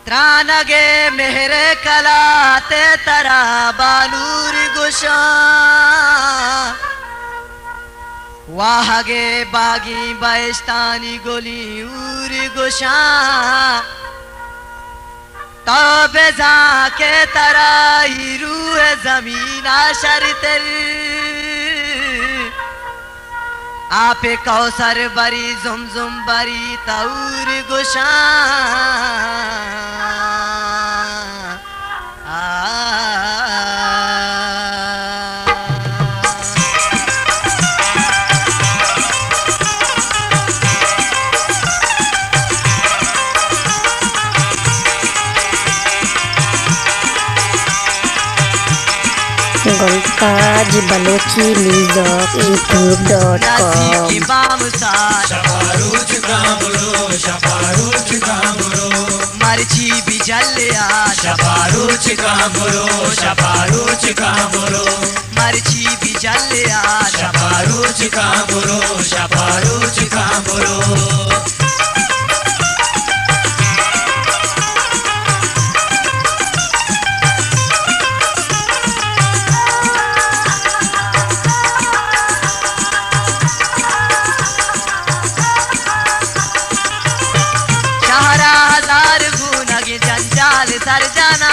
त्रानगे मेहरे कलाते तरा बालूर गुशा वाहगे बागी बाइस्तानी गोली उर गुशा तबे जाके तरा रूए जमीन शरतर आपे कौसर बरी जुमजुम बरी तौर गुशा गोलकाज बलोची न्यूज़ youtube.com मर्ची भी जलिया मर्ची भी जलिया जंजाल सर जाना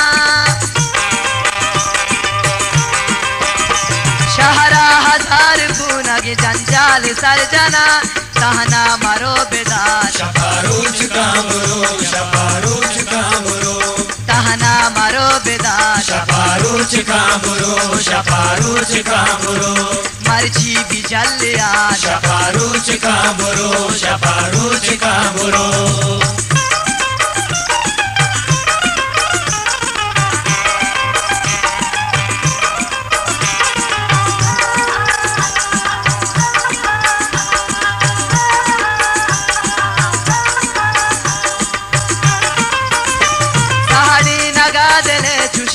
शहरा हजार गुना के जंजाल सर जाना कहना मारो बेदार कहना मारो बेदार मर्ची भी जलिया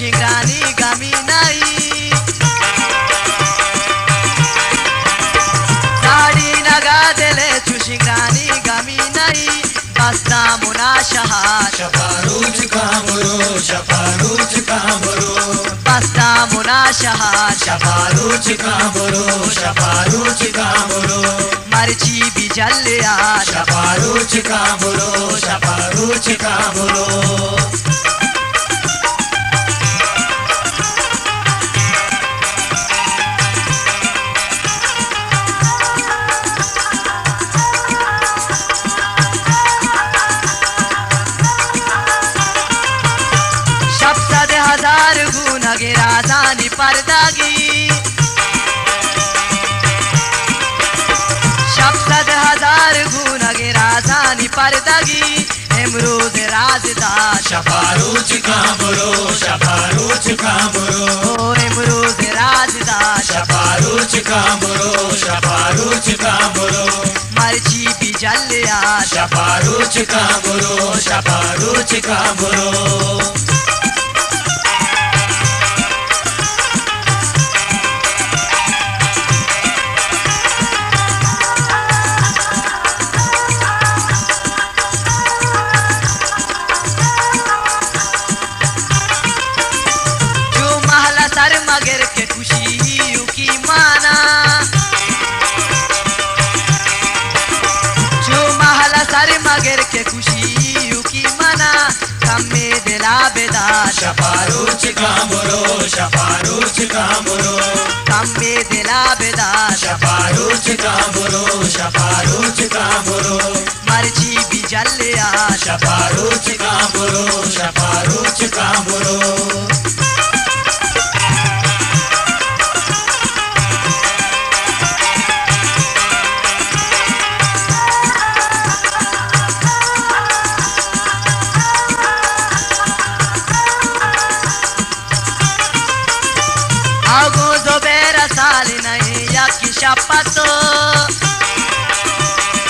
शिंगरानी गमी नहीं साड़ी नगा दिले शिंगरानी गमी नहीं बस्ता मुना शहार बस्ता मुना शहार मर्ची भी जलिया हजार गुना के राजानी परदागी शब्द हजार गुना के राजानी परदागी इमरूद राजदार ओ इमरूद राजदार मर्ची भी जलिया मगर के खुशी की माना जो महला सारे मगर के खुशी की माना कम में दिला बेदार कम में दिला बेदार मर्ची भी जलिया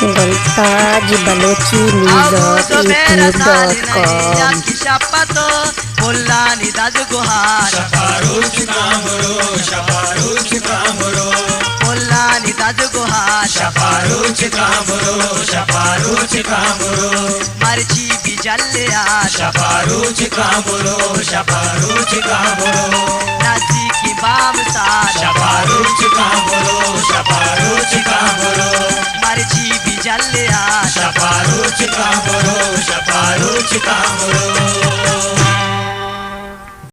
गोलकाज बलोची न्यूज़ youtube.com मुल्लानी दज गुहार मुल्लानी दज गुहार शपारूच कांबरो शपारूच कांबरो मर्ची भी जल्लिया शपारूच कांबरो शपारूच कांबरो नदी की बाम साथ शपारूच कांबरो शपारूच कांबरो मर्ची भी जल्लिया शपारूच कांबरो शपारूच कांबरो